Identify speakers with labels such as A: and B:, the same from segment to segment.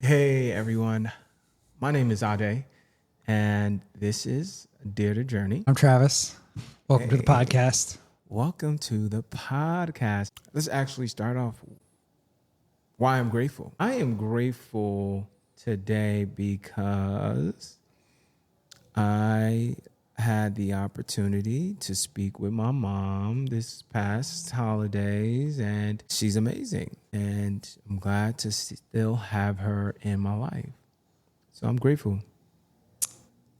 A: Hey everyone, my name is Ade, and this is Dare to Journey.
B: I'm Travis. Welcome to the podcast.
A: Welcome to the podcast. Let's actually start off why I'm grateful. I am grateful today because I had the opportunity to speak with my mom this past holidays, and she's amazing. And I'm glad to still have her in my life. So I'm grateful.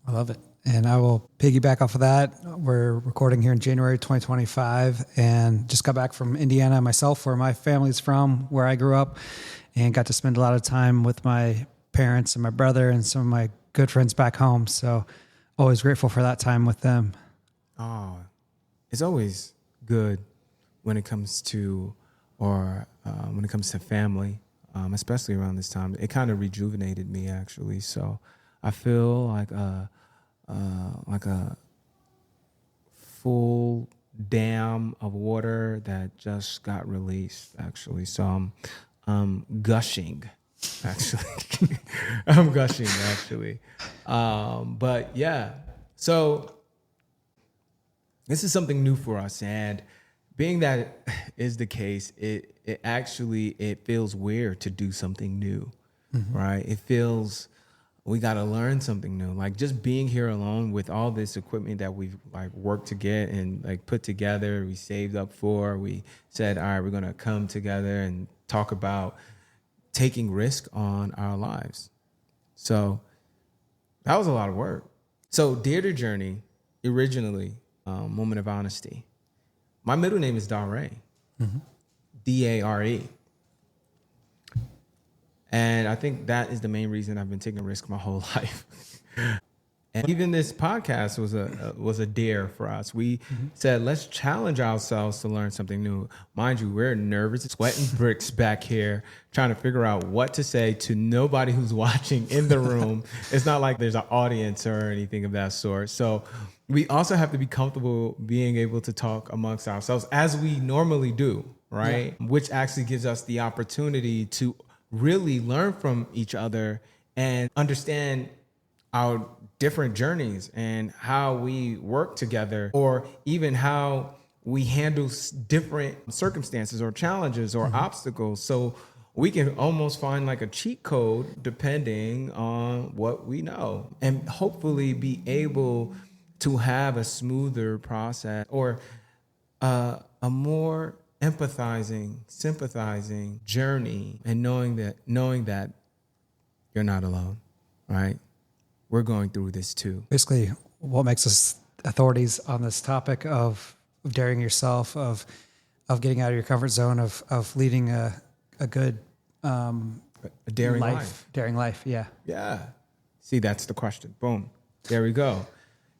B: I love it. And I will piggyback off of that. We're recording here in January 2025 and just got back from Indiana myself, where my family's from, where I grew up, and got to spend a lot of time with my parents and my brother and some of my good friends back home. So always grateful for that time with them.
A: Oh, it's always good when it comes to, when it comes to family, especially around this time. It kind of rejuvenated me, actually. So I feel like a full dam of water that just got released, actually. So I'm gushing, actually. I'm gushing, actually. But yeah, so this is something new for us, and being that is the case, it feels weird to do something new, right? It feels we got to learn something new. Like just being here alone with all this equipment that we've like worked to get and like put together, we saved up for, we said, all right, we're going to come together and talk about taking risk on our lives. So that was a lot of work. So Dare to Journey, originally, Moment of Honesty. My middle name is Dare, Dare. And I think that is the main reason I've been taking a risk my whole life. And even this podcast was a dare for us. We said, let's challenge ourselves to learn something new. Mind you, we're nervous, sweating bricks back here, trying to figure out what to say to nobody who's watching in the room. It's not like there's an audience or anything of that sort. So we also have to be comfortable being able to talk amongst ourselves as we normally do, right? Yeah. Which actually gives us the opportunity to really learn from each other and understand our different journeys and how we work together, or even how we handle different circumstances or challenges or obstacles. So we can almost find like a cheat code depending on what we know, and hopefully be able to have a smoother process, or a more empathizing, sympathizing journey, and knowing that you're not alone, right? We're going through this too.
B: Basically, what makes us authorities on this topic of daring yourself, of getting out of your comfort zone, of leading a good
A: A daring life.
B: Daring life, yeah.
A: Yeah. See, that's the question. Boom. There we go.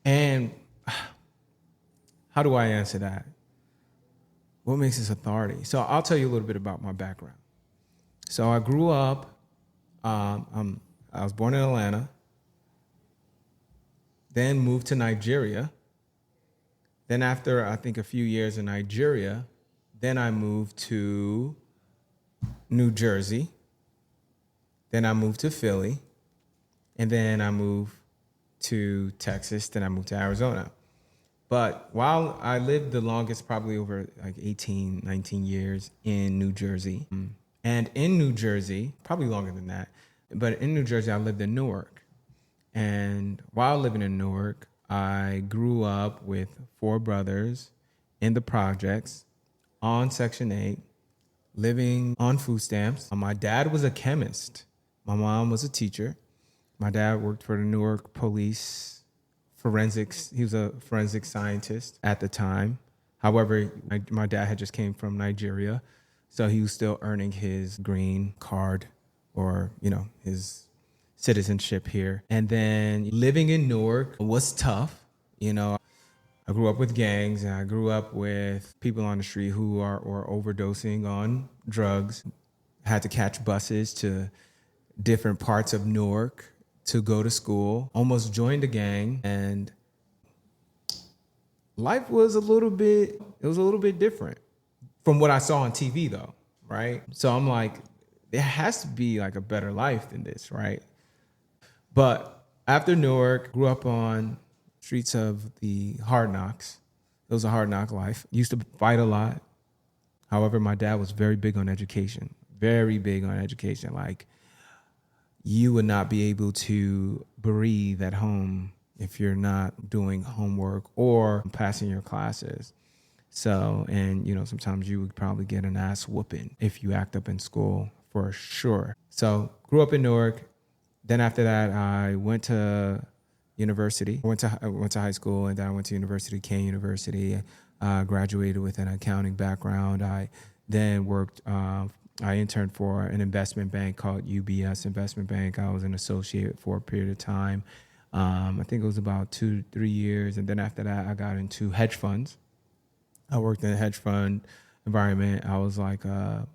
A: And how do I answer that? What makes us authority? So I'll tell you a little bit about my background. So I grew up, I was born in Atlanta, then moved to Nigeria. Then after, I think, a few years in Nigeria, then I moved to New Jersey. Then I moved to Philly. And then I moved to Texas. Then I moved to Arizona. But while I lived the longest, probably over like 18, 19 years in New Jersey. And in New Jersey, probably longer than that, but in New Jersey, I lived in Newark. And while living in Newark, I grew up with 4 brothers in the projects on Section 8, living on food stamps. My dad was a chemist. My mom was a teacher. My dad worked for the Newark police forensics. He was a forensic scientist at the time. However, my dad had just came from Nigeria, so he was still earning his green card, or, his citizenship here. And then living in Newark was tough. I grew up with gangs, and I grew up with people on the street who were overdosing on drugs. Had to catch buses to different parts of Newark to go to school. Almost joined a gang, and life was a little bit different from what I saw on TV, though, right? So I'm like, there has to be like a better life than this, right? But after Newark, grew up on streets of the hard knocks. It was a hard knock life. Used to fight a lot. However, my dad was very big on education, very big on education. Like, you would not be able to breathe at home if you're not doing homework or passing your classes. So, and sometimes you would probably get an ass whooping if you act up in school, for sure. So, grew up in Newark. Then after that, I went to university. I went to high school, and then I went to university, Kane University. Graduated with an accounting background. I then worked. I interned for an investment bank called UBS Investment Bank. I was an associate for a period of time. I think it was about 2-3 years, and then after that, I got into hedge funds. I worked in a hedge fund environment. I was like I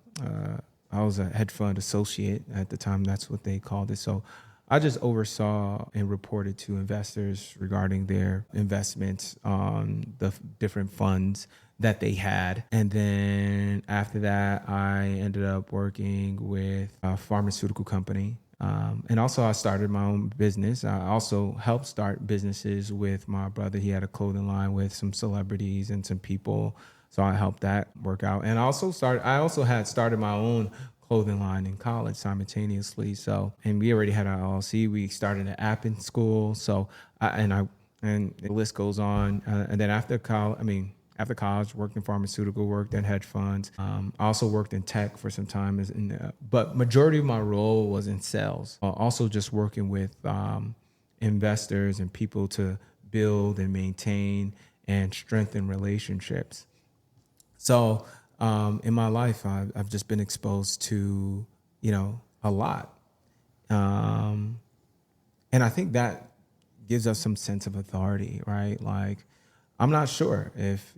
A: was a hedge fund associate at the time. That's what they called it. So I just oversaw and reported to investors regarding their investments on the different funds that they had. And then after that, I ended up working with a pharmaceutical company. And also I started my own business. I also helped start businesses with my brother. He had a clothing line with some celebrities and some people. So I helped that work out. And I also had started my own clothing line in college simultaneously. So, and we already had our LLC. We started an app in school. So, and the list goes on. And then after college, worked in pharmaceutical, worked in hedge funds. I also worked in tech for some time. But majority of my role was in sales. Also just working with investors and people to build and maintain and strengthen relationships. So in my life, I've just been exposed to, a lot. And I think that gives us some sense of authority, right? Like, I'm not sure if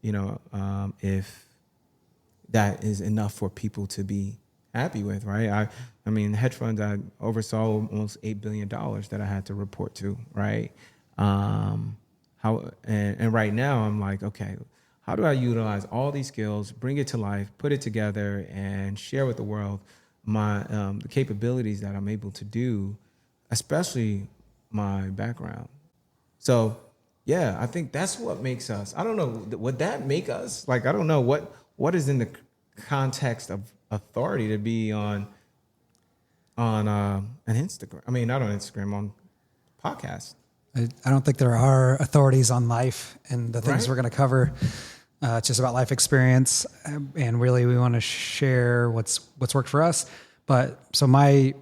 A: that is enough for people to be happy with, right? I mean, hedge funds, I oversaw almost $8 billion that I had to report to, right? And right now I'm like, okay, how do I utilize all these skills, bring it to life, put it together, and share with the world my the capabilities that I'm able to do, especially my background. So, yeah, I think that's what makes us. I don't know, would that make us? Like, I don't know what is in the context of authority to be on an Instagram. I mean, not on Instagram, on podcast.
B: I don't think there are authorities on life and the things
A: Right.
B: we're going to cover. It's just about life experience, and really we want to share what's worked for us. But so my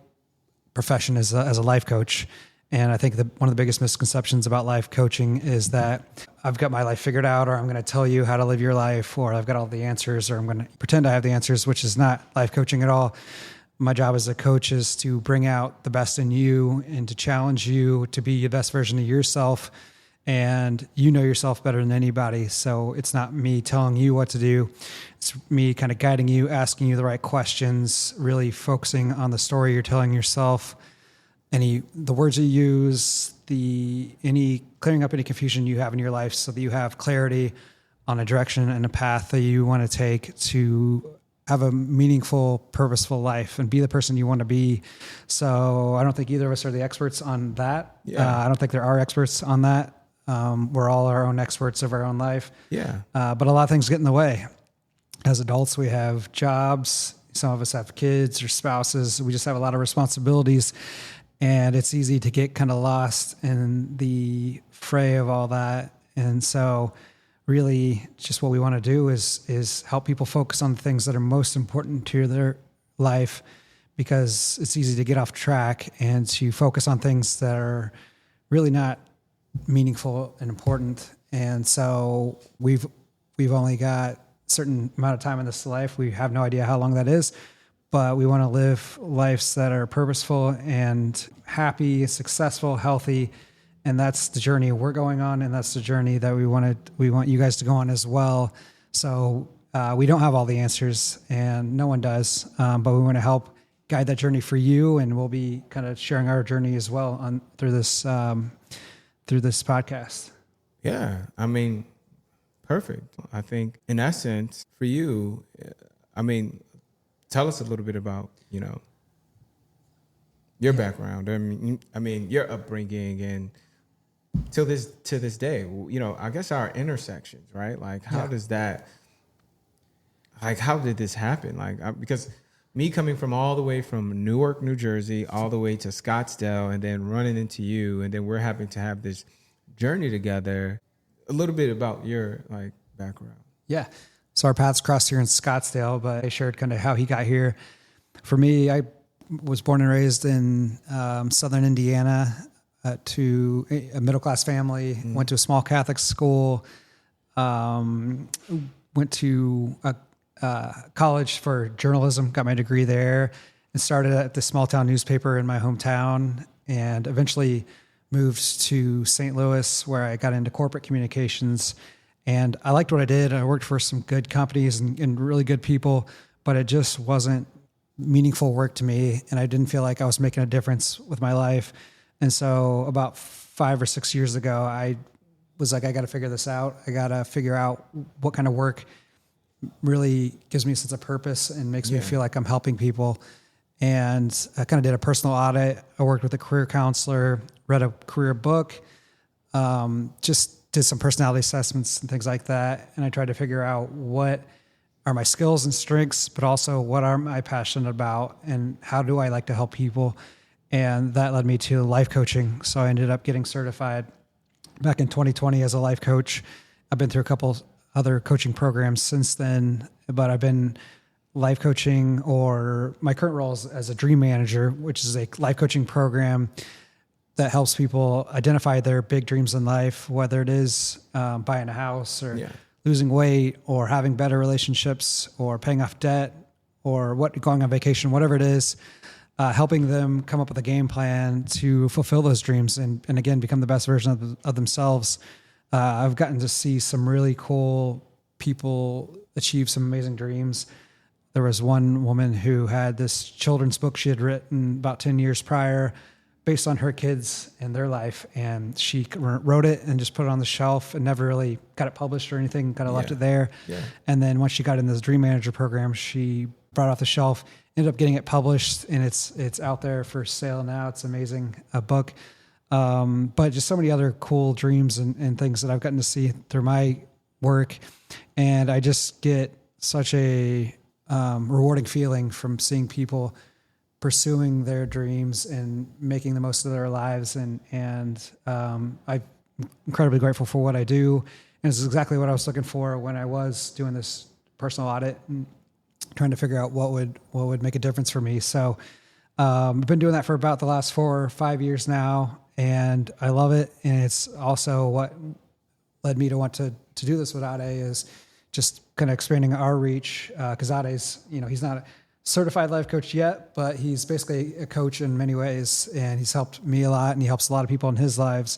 B: profession is as a life coach, and I think one of the biggest misconceptions about life coaching is that I've got my life figured out, or I'm going to tell you how to live your life, or I've got all the answers, or I'm going to pretend I have the answers, which is not life coaching at all. My job as a coach is to bring out the best in you and to challenge you to be the best version of yourself. And you know yourself better than anybody. So it's not me telling you what to do. It's me kind of guiding you, asking you the right questions, really focusing on the story you're telling yourself, the words you use, clearing up any confusion you have in your life so that you have clarity on a direction and a path that you want to take to have a meaningful, purposeful life and be the person you want to be. So I don't think either of us are the experts on that.
A: Yeah.
B: I don't think there are experts on that. We're all our own experts of our own life.
A: Yeah.
B: But a lot of things get in the way. As adults, we have jobs. Some of us have kids or spouses. We just have a lot of responsibilities. And it's easy to get kind of lost in the fray of all that. And so really just what we want to do is help people focus on the things that are most important to their life, because it's easy to get off track and to focus on things that are really not meaningful and important. And so we've only got a certain amount of time in this life. We have no idea how long that is, but we want to live lives that are purposeful and happy, successful, healthy. And that's the journey we're going on. And that's the journey that we want you guys to go on as well. So we don't have all the answers, and no one does, but we want to help guide that journey for you. And we'll be kind of sharing our journey as well through this podcast.
A: Yeah. I mean, perfect. I think in essence for you, I mean, tell us a little bit about, your background. I mean, your upbringing, and to this day, you know, I guess our intersections, right? Like, how does that, like, how did this happen? Like, because me coming from all the way from Newark, New Jersey, all the way to Scottsdale, and then running into you, and then we're having to have this journey together. A little bit about your like background.
B: Yeah. So our paths crossed here in Scottsdale, but I shared kind of how he got here. For me, I was born and raised in southern Indiana to a middle-class family, went to a small Catholic school, went to a college for journalism, got my degree there, and started at the small-town newspaper in my hometown, and eventually moved to St. Louis, where I got into corporate communications. And I liked what I did. I worked for some good companies and really good people, but it just wasn't meaningful work to me. And I didn't feel like I was making a difference with my life. And so about 5 or 6 years ago, I was like, I got to figure this out. I got to figure out what kind of work really gives me a sense of purpose and makes me feel like I'm helping people. And I kind of did a personal audit. I worked with a career counselor, read a career book, just did some personality assessments and things like that. And I tried to figure out what are my skills and strengths, but also what am I passionate about and how do I like to help people? And that led me to life coaching. So I ended up getting certified back in 2020 as a life coach. I've been through a couple other coaching programs since then, but I've been life coaching, or my current role is as a dream manager, which is a life coaching program that helps people identify their big dreams in life, whether it is buying a house or losing weight or having better relationships or paying off debt or going on vacation, whatever it is, helping them come up with a game plan to fulfill those dreams and again, become the best version of themselves. I've gotten to see some really cool people achieve some amazing dreams. There was one woman who had this children's book she had written about 10 years prior based on her kids and their life. And she wrote it and just put it on the shelf and never really got it published or anything, kind of left it there. Yeah. And then once she got in this Dream Manager program, she brought it off the shelf, ended up getting it published, and it's out there for sale now. It's amazing, a book. But just so many other cool dreams and things that I've gotten to see through my work. And I just get such a rewarding feeling from seeing people pursuing their dreams and making the most of their lives. And I'm incredibly grateful for what I do. And it's exactly what I was looking for when I was doing this personal audit and trying to figure out what would make a difference for me. So I've been doing that for about the last 4 or 5 years now, and I love it. And it's also what led me to want to do this with Ade, is just kind of expanding our reach. Because Ade's, he's not a certified life coach yet, but he's basically a coach in many ways, and he's helped me a lot, and he helps a lot of people in his life.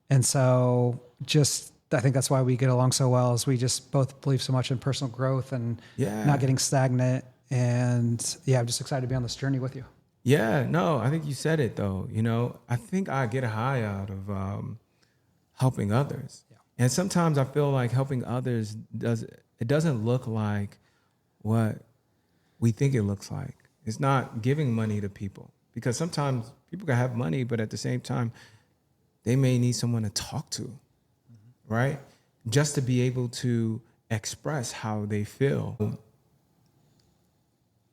B: And so I think that's why we get along so well, is we just both believe so much in personal growth and not getting stagnant. And I'm just excited to be on this journey with you.
A: Yeah, no, I think you said it though. I think I get a high out of helping others. Yeah. And sometimes I feel like helping others doesn't look like what we think it looks like. It's not giving money to people, because sometimes people can have money, but at the same time, they may need someone to talk to, right? Just to be able to express how they feel.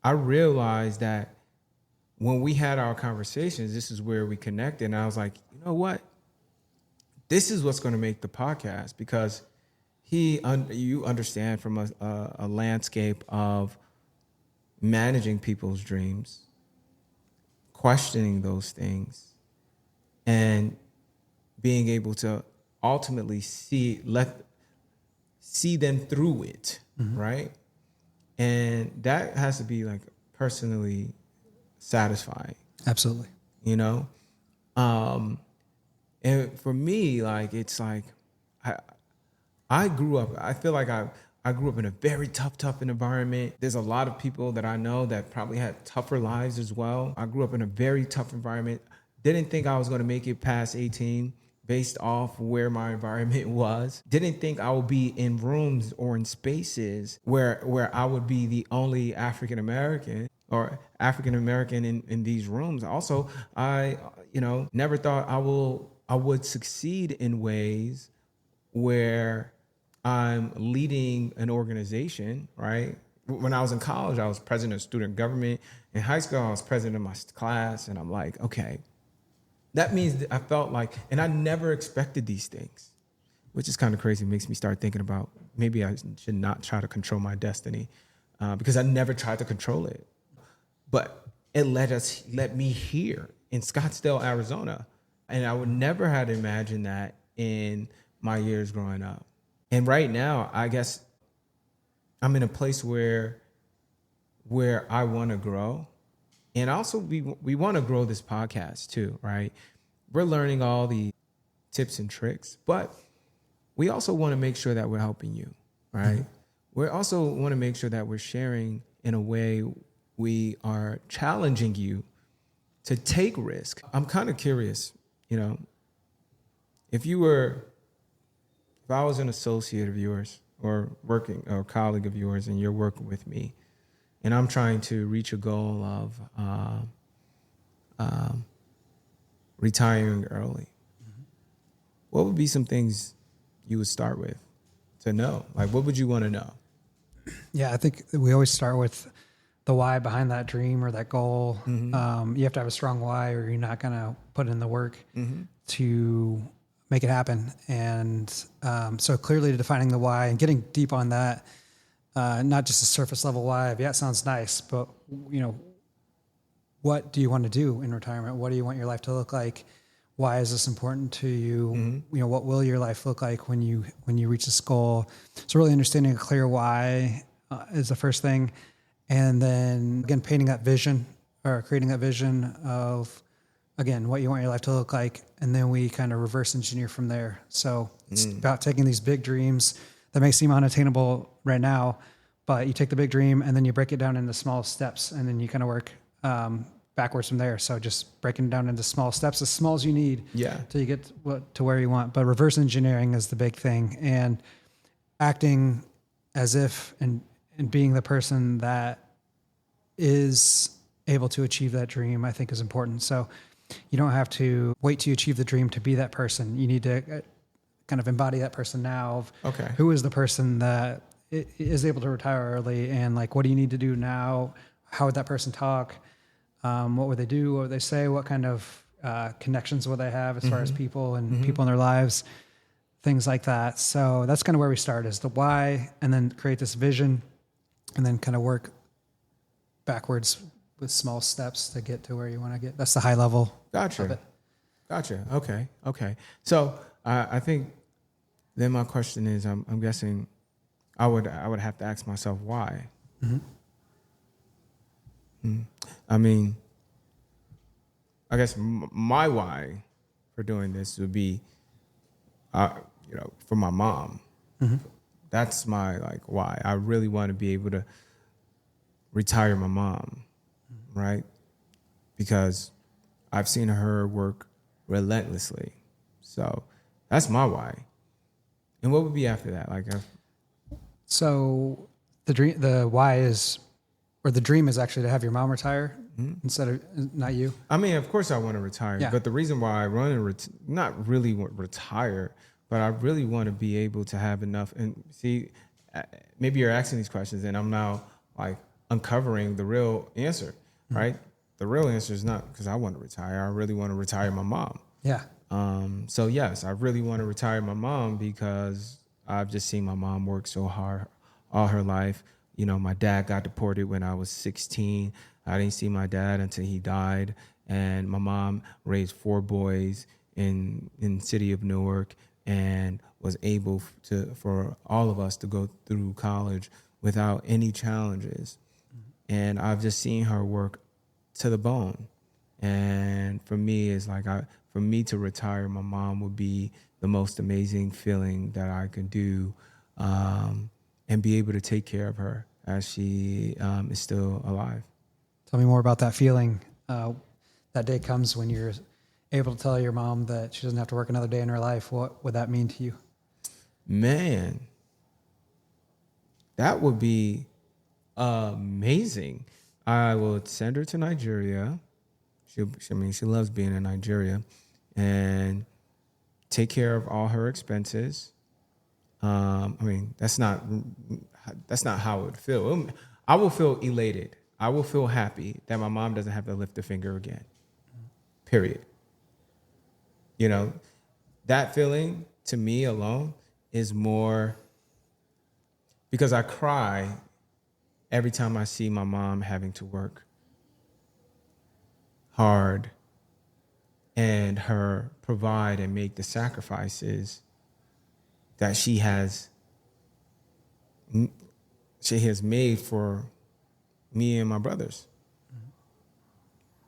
A: I realized that when we had our conversations, this is where we connected. And I was like, you know what? This is what's going to make the podcast, because you understand from a landscape of managing people's dreams, questioning those things, and being able to ultimately see them through it, right? And that has to be like personally satisfying.
B: Absolutely.
A: And for me, like, it's like I grew up, I feel like I grew up in a very tough environment. There's a lot of people that I know that probably had tougher lives as well. I grew up in a very tough environment. Didn't think I was going to make it past 18 based off where my environment was. Didn't think I would be in rooms or in spaces where I would be the only African American or African American in these rooms. Also, I, never thought I would succeed in ways where I'm leading an organization, right? When I was in college, I was president of student government. In high school, I was president of my class. And I'm like, okay, that means that I felt like, and I never expected these things, which is kind of crazy. It makes me start thinking about maybe I should not try to control my destiny because I never tried to control it. But it let me here in Scottsdale, Arizona. And I would never have imagined that in my years growing up. And right now, I guess I'm in a place where I want to grow. And also we want to grow this podcast too, right? We're learning all the tips and tricks, but we also want to make sure that we're helping you, right? Mm-hmm. We also want to make sure that we're sharing in a way we are challenging you to take risk. I'm kind of curious, if I was an associate of yours or a colleague of yours and you're working with me and I'm trying to reach a goal of retiring early, what would be some things you would start with to know? Like, what would you want to know?
B: Yeah, I think we always start with the why behind that dream or that goal. Mm-hmm. You have to have a strong why or you're not going to put in the work to make it happen. And so clearly defining the why and getting deep on that, not just a surface level why of, yeah, it sounds nice, but what do you want to do in retirement? What do you want your life to look like? Why is this important to you? Mm-hmm. What will your life look like when you reach this goal? So really understanding a clear why is the first thing. And then again, painting that vision or creating that vision of, again, what you want your life to look like. And then we kind of reverse engineer from there. So it's about taking these big dreams that may seem unattainable right now, but you take the big dream and then you break it down into small steps and then you kind of work backwards from there. So just breaking it down into small steps, as small as you need till you get to where you want. But reverse engineering is the big thing, and acting as if and being the person that is able to achieve that dream, I think is important. So you don't have to wait till you achieve the dream to be that person. You need to kind of embody that person now of who is the person that is able to retire early, and like, what do you need to do now? How would that person talk? What would they do? What would they say? What kind of connections will they have as far as people and people in their lives? Things like that. So that's kind of where we start, is the why, and then create this vision, and then kind of work backwards with small steps to get to where you want to get. That's the high level of it.
A: Gotcha. Okay. So I think then my question is, I'm guessing I would have to ask myself why. I mean, I guess my why for doing this would be, for my mom. That's my why. I really want to be able to retire my mom, right? Because I've seen her work relentlessly. So that's my why. And what would be after that?
B: So the why is, or the dream is actually to have your mom retire instead of not you.
A: I mean, of course I want to retire, but the reason why I want to not really retire, but I really want to be able to have enough. And see, maybe you're asking these questions and I'm now uncovering the real answer, right? The real answer is not because I want to retire. I really want to retire my mom.
B: Yeah.
A: So yes, I really want to retire my mom because I've just seen my mom work so hard all her life. My dad got deported when I was 16. I didn't see my dad until he died. And my mom raised 4 boys in the city of Newark and was able for all of us to go through college without any challenges. And I've just seen her work to the bone. And for me, it's for me to retire my mom would be the most amazing feeling that I could do, and be able to take care of her as she is still alive.
B: Tell me more about that feeling. That day comes when you're able to tell your mom that she doesn't have to work another day in her life. What would that mean to you?
A: Man, that would be amazing. I will send her to Nigeria. She loves being in Nigeria, and take care of all her expenses. That's not how it would feel. I will feel elated. I will feel happy that my mom doesn't have to lift a finger again. Period. You know, that feeling to me alone is more, because I cry every time I see my mom having to work hard and her provide and make the sacrifices that she has made for me and my brothers.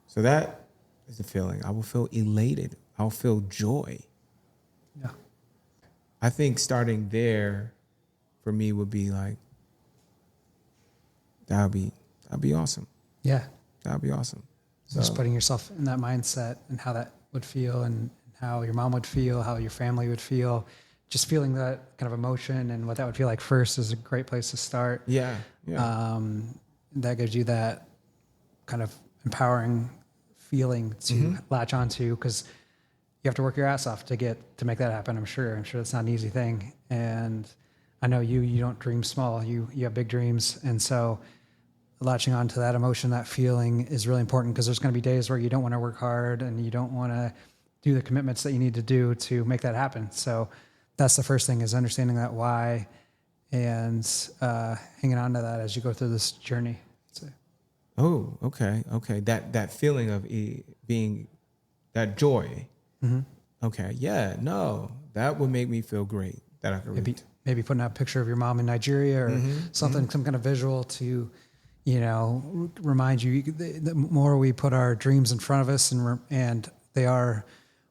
A: So that is the feeling. I will feel elated. I'll feel joy.
B: Yeah.
A: I think starting there for me would be like, that'd be awesome.
B: Yeah.
A: That'd be awesome. So,
B: Just putting yourself in that mindset and how that would feel and how your mom would feel, how your family would feel. Just feeling that kind of emotion and what that would feel like first is a great place to start.
A: yeah.
B: That gives you that kind of empowering feeling to latch onto, because you have to work your ass off to make that happen. I'm sure that's not an easy thing. And I know you don't dream small. You have big dreams. And so latching onto that emotion, that feeling is really important, because there's going to be days where you don't want to work hard and you don't want to do the commitments that you need to do to make that happen. So that's the first thing, is understanding that why and hanging on to that as you go through this journey. So.
A: Oh, okay. That feeling of being, that joy.
B: Mm-hmm.
A: Okay. Yeah. No, that would make me feel great. That I could
B: maybe putting out a picture of your mom in Nigeria or something, some kind of visual to, remind you. The more we put our dreams in front of us,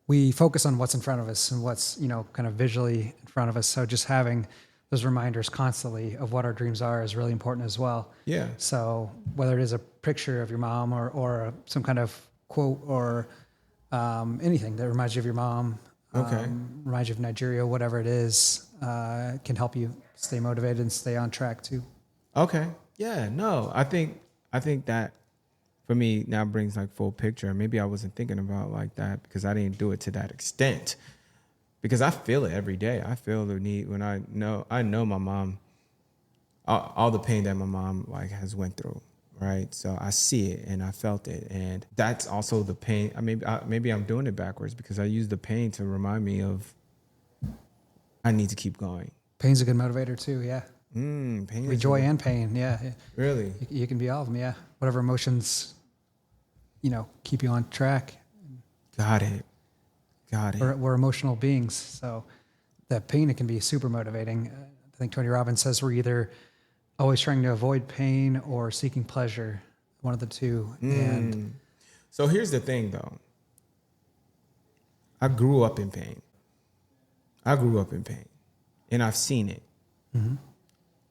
B: we focus on what's in front of us and what's, kind of visually in front of us. So just having those reminders constantly of what our dreams are is really important as well.
A: Yeah.
B: So whether it is a picture of your mom or some kind of quote or anything that reminds you of your mom, reminds you of Nigeria, whatever it is, can help you stay motivated and stay on track too.
A: Okay. Yeah. No, I think that for me now brings like full picture. Maybe I wasn't thinking about it like that because I didn't do it to that extent. Because I feel it every day. I feel the need when I know my mom, all the pain that my mom like has went through, right? So I see it and I felt it, and that's also the pain. Maybe I'm doing it backwards because I use the pain to remind me of I need to keep going.
B: Pain's a good motivator too. Yeah.
A: Pain.
B: Joy and pain. Yeah.
A: Really.
B: You can be all of them. Yeah. Whatever emotions, keep you on track.
A: Got it.
B: We're emotional beings, so that pain, it can be super motivating. I think Tony Robbins says we're either always trying to avoid pain or seeking pleasure, one of the two. And
A: so here's the thing, though. I grew up in pain, and I've seen it. Mm-hmm.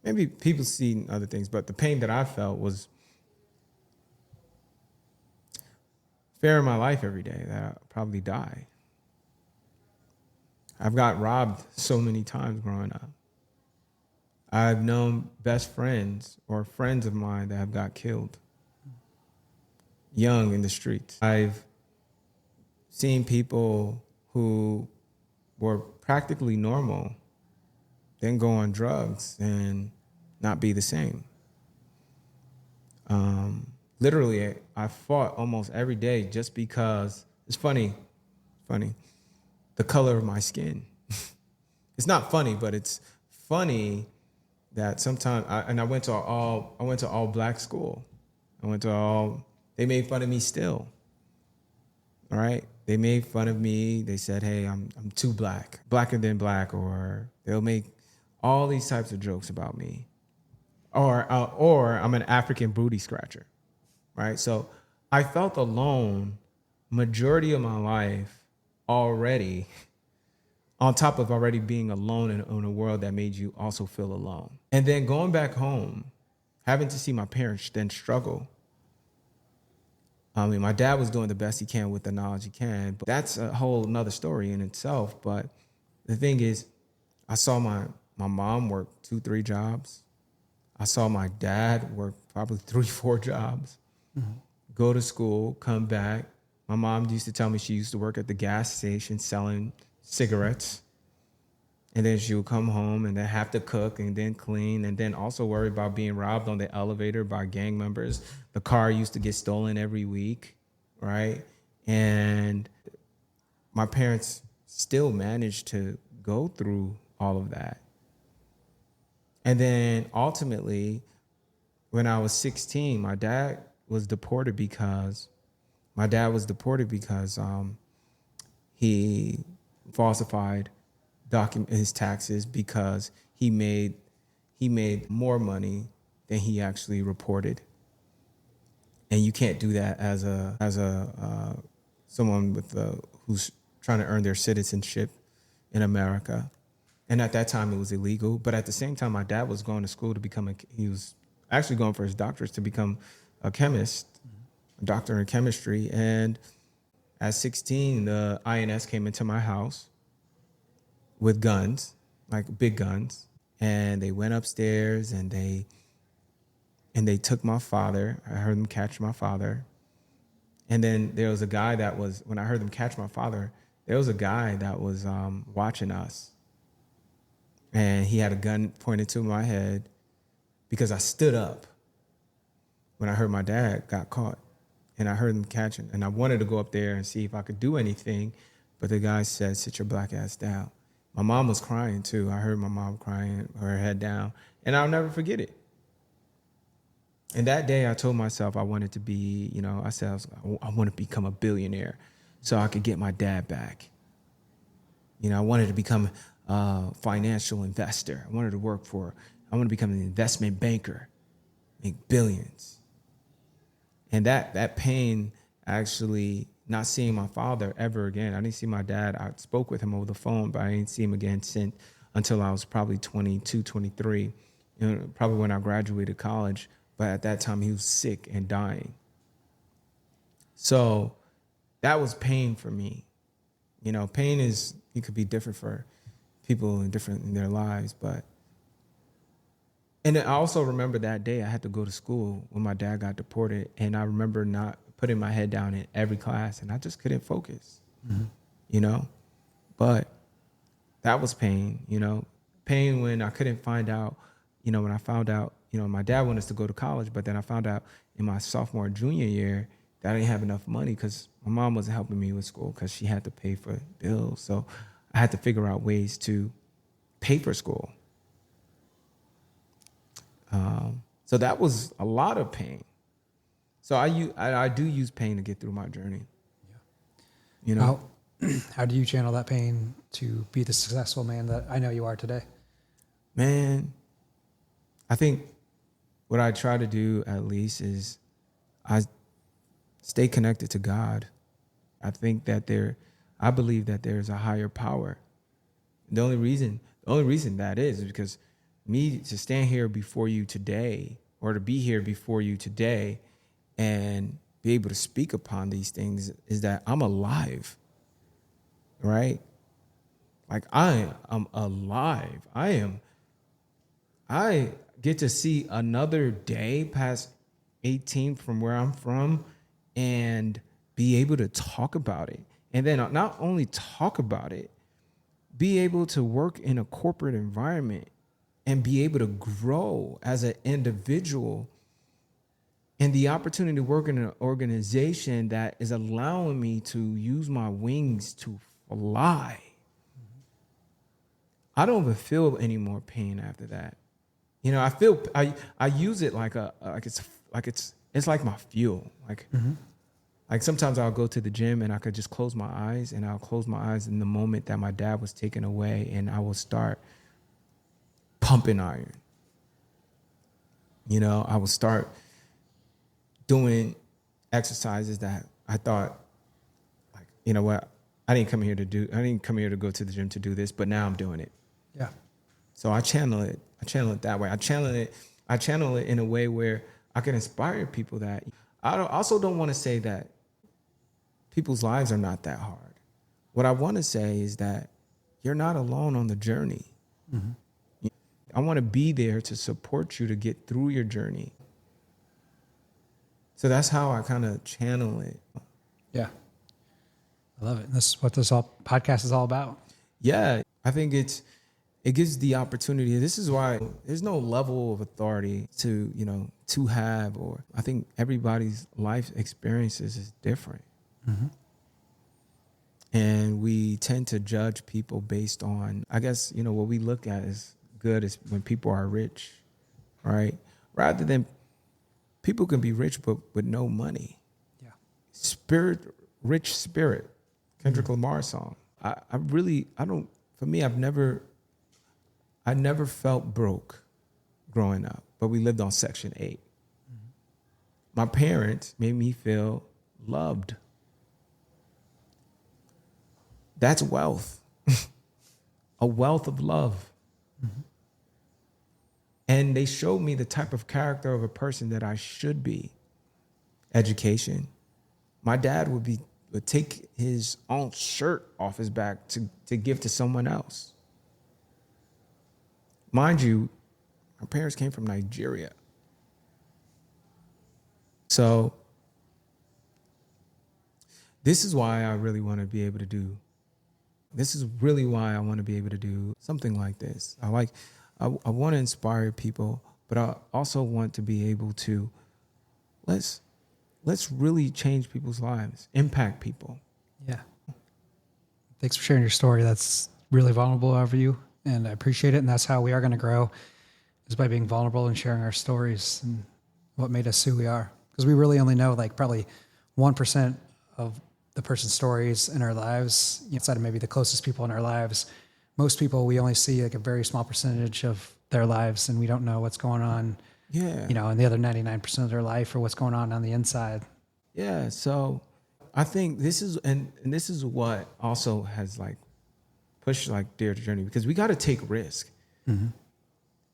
A: Maybe people see other things, but the pain that I felt was fair in my life every day that I'll probably die. I've got robbed so many times growing up. I've known best friends or friends of mine that have got killed young in the streets. I've seen people who were practically normal then go on drugs and not be the same. Literally, I fought almost every day just because it's funny. The color of my skin. It's not funny, but it's funny that sometimes I went to all black school. They made fun of me still. All right? They made fun of me. They said, "Hey, I'm too blacker than black," or they'll make all these types of jokes about me. Or I'm an African booty scratcher. Right? So I felt alone majority of my life already, on top of already being alone in a world that made you also feel alone. And then going back home, having to see my parents then struggle. My dad was doing the best he can with the knowledge he can, but that's a whole nother story in itself. But the thing is, I saw my mom work 2-3 jobs. I saw my dad work probably 3-4 jobs. go to school, come back. My mom used to tell me she used to work at the gas station selling cigarettes. And then she would come home and then have to cook and then clean and then also worry about being robbed on the elevator by gang members. The car used to get stolen every week, right? And my parents still managed to go through all of that. And then ultimately, when I was 16, my dad was deported because he falsified his taxes because he made more money than he actually reported. And you can't do that as someone who's trying to earn their citizenship in America. And at that time, it was illegal. But at the same time, my dad was going to school to he was actually going for his doctorate to become a chemist, a doctor in chemistry. And at 16, the INS came into my house with guns, like big guns. And they went upstairs and they took my father. I heard them catch my father. And then there was a guy when I heard them catch my father, there was a guy that was watching us. And he had a gun pointed to my head because I stood up when I heard my dad got caught. And I heard them catching. And I wanted to go up there and see if I could do anything. But the guy said, "Sit your black ass down." My mom was crying too. I heard my mom crying, her head down. And I'll never forget it. And that day I told myself I wanted to be, I want to become a billionaire so I could get my dad back. I wanted to become a financial investor. I wanted to become an investment banker, make billions. And that pain, actually not seeing my father ever again. I didn't see my dad. I spoke with him over the phone, but I didn't see him again until I was probably 22, 23, probably when I graduated college. But at that time, he was sick and dying. So that was pain for me. Pain it could be different for people and different in their lives. And I also remember that day I had to go to school when my dad got deported. And I remember not putting my head down in every class, and I just couldn't focus, But that was pain, pain when I couldn't find out, when I found out, my dad wanted us to go to college, but then I found out in my sophomore and junior year that I didn't have enough money because my mom wasn't helping me with school because she had to pay for bills. So I had to figure out ways to pay for school. So that was a lot of pain. So I do use pain to get through my journey. Yeah.
B: How do you channel that pain to be the successful man that I know you are today?
A: Man, I think what I try to do at least is I stay connected to God. I believe that there's a higher power. The only reason that is because me to stand here before you today, or to be here before you today and be able to speak upon these things, is that I'm alive, right? Like I am alive. I get to see another day past 18 from where I'm from and be able to talk about it. And then not only talk about it, be able to work in a corporate environment and be able to grow as an individual, and the opportunity to work in an organization that is allowing me to use my wings to fly. I don't even feel any more pain after that. I use it it's like my fuel. Like sometimes I'll go to the gym and I could just close my eyes, and I'll close my eyes in the moment that my dad was taken away, and I will start pumping iron. I will start doing exercises that I thought, like, I didn't come here to go to the gym to do this, but now I'm doing it.
B: Yeah.
A: So I channel it that way. I channel it in a way where I can inspire people. That I also don't want to say that people's lives are not that hard. What I want to say is that you're not alone on the journey. Mm-hmm. I want to be there to support you to get through your journey. So that's how I kind of channel it.
B: Yeah. I love it. This is what this all podcast is all about.
A: Yeah, I think it gives the opportunity. This is why there's no level of authority to have, or I think everybody's life experiences is different.
B: Mm-hmm.
A: And we tend to judge people based on, I guess, what we look at as good is when people are rich, right? Rather than people can be rich but with no money.
B: Yeah.
A: Rich spirit, Kendrick Lamar song. I don't, for me, I never felt broke growing up, but we lived on Section 8. Mm-hmm. My parents made me feel loved. That's wealth, a wealth of love. Mm-hmm. And they showed me the type of character of a person that I should be. Education. My dad would take his own shirt off his back to give to someone else. Mind you, my parents came from Nigeria. So this is why I really want to be able to do. This is really why I want to be able to do something like this. I want to inspire people, but I also want to be able to let's really change people's lives, impact people.
B: Yeah. Thanks for sharing your story. That's really vulnerable of you, and I appreciate it. And that's how we are going to grow, is by being vulnerable and sharing our stories and what made us who we are. Because we really only know like probably 1% of the person's stories in our lives, outside of maybe the closest people in our lives. Most people, we only see like a very small percentage of their lives, and we don't know what's going on, in the other 99% of their life, or what's going on the inside.
A: Yeah. So I think this is, and this is what also has like pushed like Dare to Journey, because we got to take risk. Mm-hmm.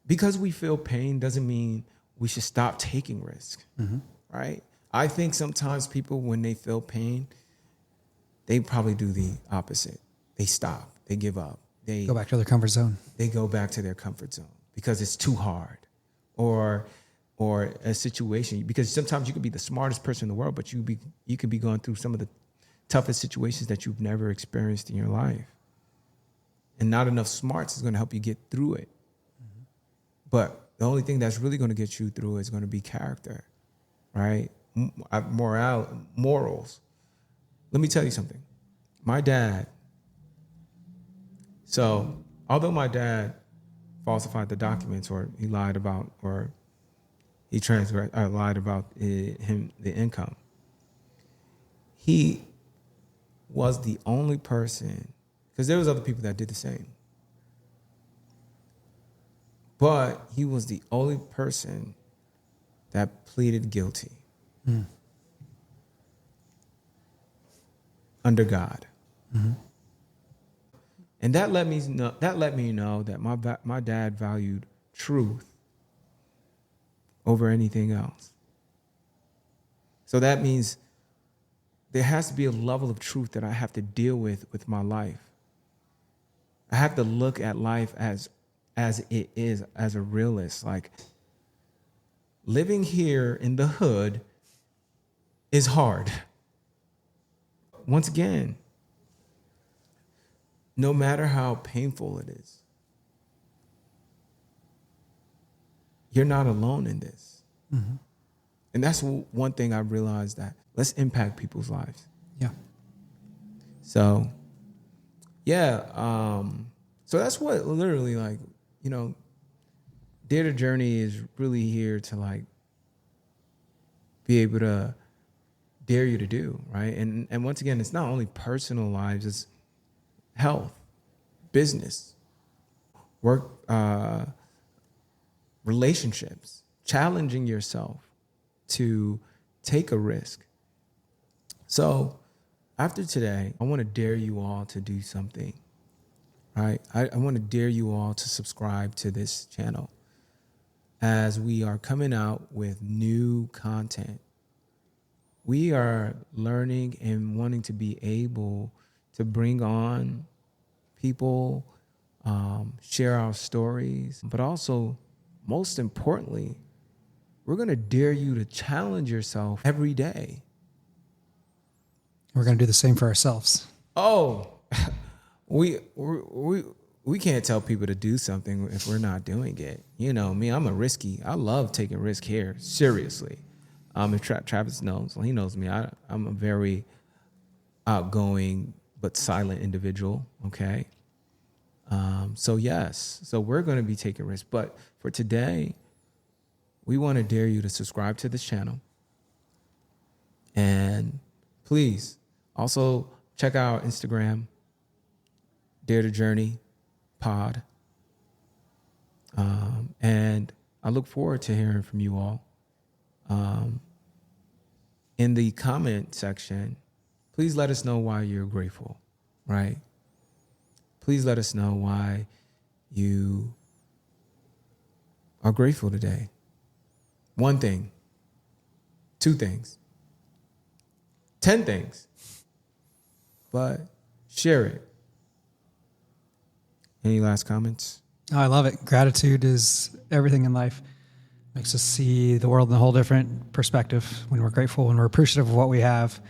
A: Because we feel pain doesn't mean we should stop taking risk. Mm-hmm. Right. I think sometimes people, when they feel pain, they probably do the opposite. They stop. They give up. They
B: go back to their comfort zone.
A: They go back to their comfort zone because it's too hard, or a situation. Because sometimes you could be the smartest person in the world, but you could be going through some of the toughest situations that you've never experienced in your life, and not enough smarts is going to help you get through it. Mm-hmm. But the only thing that's really going to get you through is going to be character, right? Morals. Let me tell you something. My dad. So, although my dad falsified the documents, or he lied about, or he lied about the income, he was the only person, because there was other people that did the same, but he was the only person that pleaded guilty under God. Mm-hmm. And that let me know that my dad valued truth over anything else. So that means there has to be a level of truth that I have to deal with my life. I have to look at life as it is, as a realist. Like, living here in the hood is hard. Once again, no matter how painful it is, you're not alone in this. Mm-hmm. And that's one thing I realized, that let's impact people's lives.
B: Yeah.
A: So, yeah. So that's what literally, like, Dare to Journey is really here to like be able to dare you to do, right? And once again, it's not only personal lives, it's health, business, work, relationships, challenging yourself to take a risk. So after today, I want to dare you all to do something, right? I want to dare you all to subscribe to this channel, as we are coming out with new content. We are learning and wanting to be able to bring on people, share our stories, but also, most importantly, we're going to dare you to challenge yourself every day.
B: We're going to do the same for ourselves.
A: Oh, we can't tell people to do something if we're not doing it. You know me, I love taking risk here. Seriously. If Travis knows, well, he knows me. I'm a very outgoing but silent individual. Okay. So yes, so we're going to be taking risks. But for today, we want to dare you to subscribe to this channel. And please also check out our Instagram, Dare to Journey Pod. And I look forward to hearing from you all. In the comment section, please let us know why you're grateful, right? Please let us know why you are grateful today. One thing, 2 things, 10 things, but share it. Any last comments?
B: Oh, I love it. Gratitude is everything in life. Makes us see the world in a whole different perspective when we're grateful, when we're appreciative of what we have,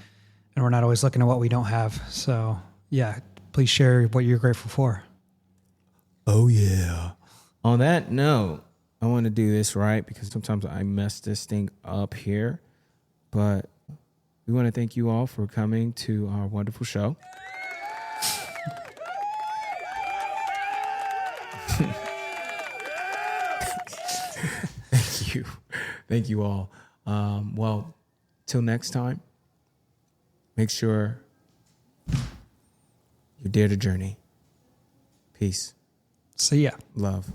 B: and we're not always looking at what we don't have. So, yeah, please share what you're grateful for.
A: Oh, yeah. On that note, I want to do this right because sometimes I mess this thing up here. But we want to thank you all for coming to our wonderful show. Thank you. Thank you all. Well, till next time, make sure you dare to journey. Peace.
B: See ya.
A: Love.